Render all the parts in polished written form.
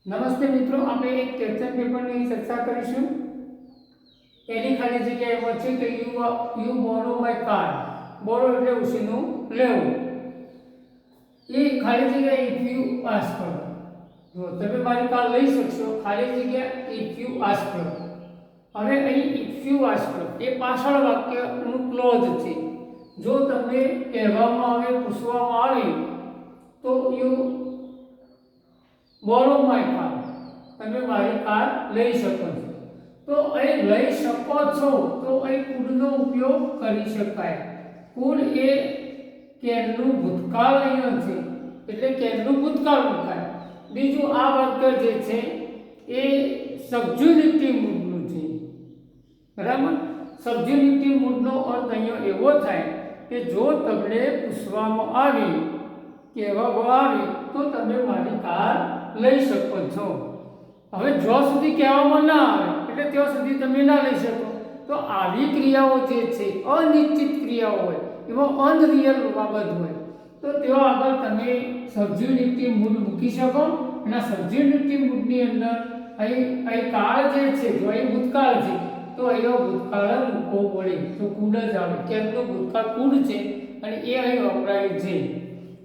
નમસ્તે મિત્રો, આપણે એક ક્વેશ્ચન પેપરની ચર્ચા કરીશું. એની ખાલી જગ્યા એમાં છે કે યુ બોરો માય કાર. બોરો એટલે ઉછીનું લેવું. એ ખાલી જગ્યા ઇફ યુ આસ્ક કરો. જો તમે મારી કાર લઈ શકશો, ખાલી જગ્યા ઇફ યુ આસ્ક કરો. હવે અહીં ઇફ યુ આસ્ક કરો એ પાછળ વાક્યનું ક્લોઝ છે. જો તમને કહેવામાં આવે, પૂછવામાં આવે તો યુ બોરો માય કાર, તમે મારી કાર લઈ શકો છો. તો અહીં લઈ શકો છો તો અહીં કુડનો ઉપયોગ કરી શકાય. કુડ એ કેનનું ભૂતકાળ અહીંયા છે એટલે કેનનું ભૂતકાળ મુકાય. બીજું આ વાક્ય જે છે એ સબ્જ્યુનિટી મૂડનું છે, બરાબર. સબ્જ્યુનિટી મૂડનો અર્થ અહીંયા એવો થાય કે જો તમને પૂછવામાં આવે, કહેવામાં આવે તો તમે મારી કાર લઈ શકો છો. હવે જો સુધી કહેવામાં ના આવે એટલે ત્યાં સુધી તમે ના લઈ શકો. તો આવી ક્રિયાઓ જે છે અનિશ્ચિત ક્રિયાઓ હોય, એમાં અનરિયલ બાબત હોય, તો તેઓ આગળ તમે સબ્જ્યુનિટી મૂડ મૂકી શકો. અને સબ્જ્યુનિટી મૂડની અંદર અહીં કાળ જે છે, જો અહીં ભૂતકાળ છે તો અહીંયા ભૂતકાળ મૂકવો પડે તો કુડ જ આવે. કેમનું ભૂતકાળ કુડ છે અને એ અહીં વપરાય છે.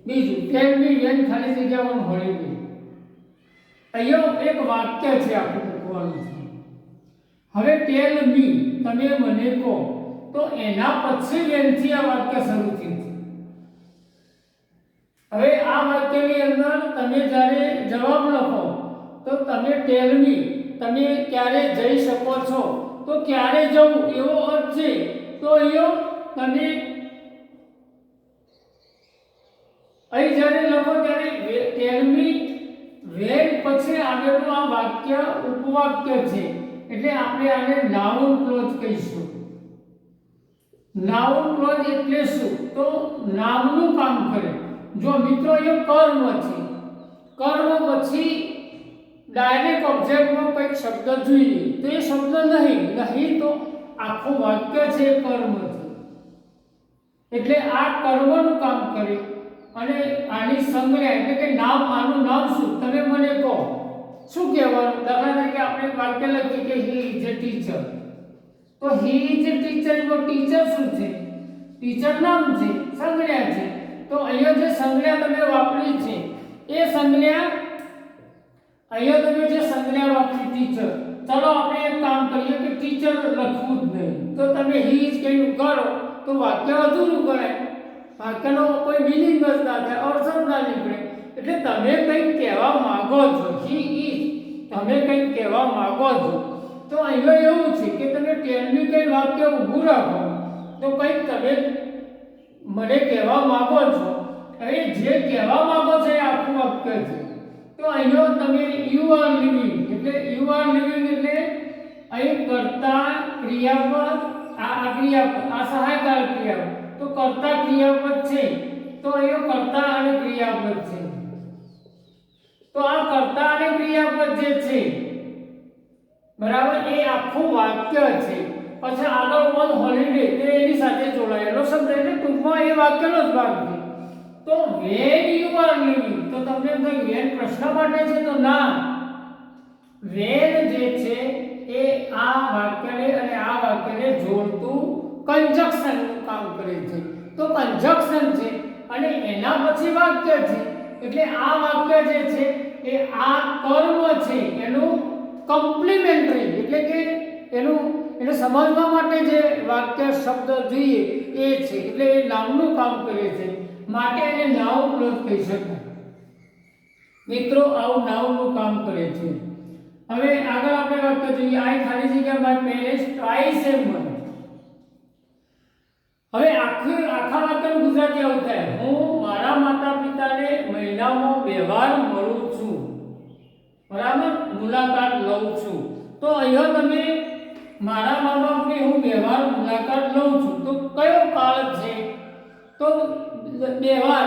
બીજું ટેલ મી વેન ખાલી જગ્યામાં હોળી. અહીંયા એક વાક્ય છે આપણે લખવાનું છે. હવે ટેલ મી, તમે મને કહો, તો એના પછી વેનથી આ વાક્ય શરૂ થયું છે. હવે આ વાક્યની અંદર તમે જ્યારે જવાબ લખો તો તમે ટેલ મી, તમે ક્યારે જઈ શકો છો, તો ક્યારે જવું એવો અર્થ છે. તો અહીંયા તમે અહીં જ્યારે લખો ત્યારે ટેલ મી વેન પછી આગળનું આ વાક્ય ઉપવાક્ય છે એટલે આપણે આને નાઉન ક્લોઝ કહીશું. નાઉન ક્લોઝ એટલે શું? તો નામનું કામ કરે. જો મિત્રો એ કર્મ છે, કર્મ પછી ડાયરેક્ટ ઓબ્જેક્ટમાં કંઈક શબ્દ જોઈએ તો એ શબ્દ નહીં તો આખું વાક્ય છે કર્મ છે એટલે આ કર્મનું કામ કરે. અને આની સંજ્ઞા એટલે કે નામ, આનું નામ શું, તમે મને કહો શું કહેવાનું. દાખલા તરીકે આપણે વાક્ય લખીએ કે હી ઇઝ અ ટીચર, તો હી ઇઝ અ ટીચર એમાં ટીચર શું છે? ટીચર નામ છે, સંજ્ઞા છે. તો અહીંયા જે સંજ્ઞા તમે વાપરી છે એ સંજ્ઞા, અહીંયા તમે જે સંજ્ઞા વાપરી ટીચર, ચલો આપણે એક કામ કરીએ કે ટીચર લખવું જ નહીં, તો તમે હી ઇઝ કહીને કરો તો વાક્ય અધૂરું ગણાય. વાક્યનો કોઈ મિનિંગ જ ના થાય, અર્થ જ ના નીકળે. એટલે તમે કંઈક કહેવા માંગો છો, હી ઇઝ, તમે કંઈક કહેવા માંગો છો. તો અહીંયા એવું છે કે તમે ટેલ મી કંઈ વાક્ય ઊભું રાખો તો કંઈક તમે મને કહેવા માંગો છો. હવે જે કહેવા માંગો છો એ આખું વાક્ય છે. તો અહીંયા તમે યુ આર લિવિંગ, એટલે યુ આર લિવિંગ એટલે અહીં કર્તા ક્રિયાપદ, આ ક્રિયાપદ, આ સહાયકાર ક્રિયાપદ, તો કર્તા ક્રિયાપદ છે તો અહીંયા કર્તા અને ક્રિયાપદ છે. તો આ કર્તા અને ક્રિયાપદ જે છે, બરાબર, એ આખું વાક્ય છે. પછી આગળ ઓન હોલિડે તે એની સાથે જોડાયેલો શબ્દ એટલે ટૂંકમાં એ વાક્યનો જ ભાગ છે. તો વેન યુ આર લિવિંગ, તો તમને એમ થાય વેન પ્રશ્ન માટે છે, તો ના, વેન જે છે એ આ વાક્યને અને આ વાક્યને જોડતું કંજક્શનનું કામ કરે છે. તો કંજક્શન છે અને એના પછી વાક્ય છે એટલે આ વાક્ય જે છે એ આ કર્મ છે એનું કોમ્પ્લિમેન્ટરી, એટલે કે એને સમજવા માટે જે વાક્ય શબ્દ જોઈએ એ છે, એટલે એ નામનું કામ કરે છે, માટે એને નાઉન ક્લોઝ કહી શકાય. મિત્રો આવું નાઉનનું કામ કરે છે. હવે આગળ આપણે વાક્ય જોઈએ. આ ખાલી જગ્યા my parents twice A month. હવે આખા વાક્યનું ગુજરાતી આવું થાય, હું મારા માતા પિતાને મહિનામાં 2 વાર મળું છું, બરાબર, મુલાકાત લઉં છું. તો અહીંયા તમે મારા મા બાપની હું 2 વાર મુલાકાત લઉં છું, તો કયો કાળ છે? તો 2 વાર,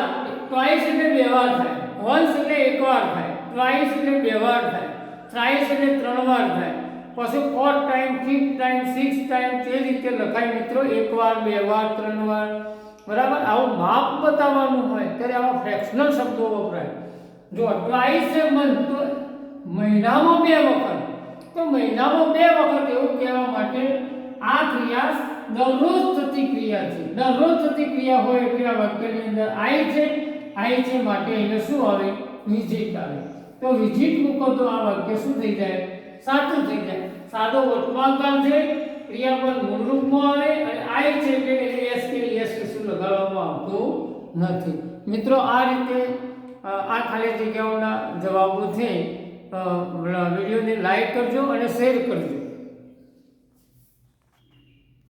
ટ્વાઇસ એટલે 2 વાર થાય, વન્સ એટલે 1 વાર થાય, ટ્વાઇસ એટલે 2 વાર થાય, થ્રાઇસ એટલે 3 વાર થાય, પછી 4th time, 5th time, 6th time, તે રીતે લખાય મિત્રો. 1 વાર, 2 વાર, 3 વાર, બરાબર. આવું માપ બતાવવાનું હોય ત્યારે આવા ફ્રેક્શનલ શબ્દો વપરાય. જો ટ્વાઇસ એ મંથ, તો મહિનામાં 2 વખત. તો મહિનામાં 2 વખત એવું કહેવા માટે આ ક્રિયા દરરોજ થતી ક્રિયા છે. દરરોજ થતી ક્રિયા હોય એટલે આ વાક્યની અંદર આઈ છે માટે એને શું આવે? વિજિત આવે. તો વિજિત મૂકો તો આ વાક્ય શું થઈ જાય? સાચું થઈ જાય. સાદો વર્તમાનકાળ છે, ક્રિયાપદ મૂળ રૂપમાં આવે અને આઈ છે એટલે એસ કે શું લગાડવામાં આવતું નથી. મિત્રો આ રીતે આ ખાલી જગ્યાઓના જવાબો છે. વિડીયોને લાઈક કરજો અને શેર કરજો.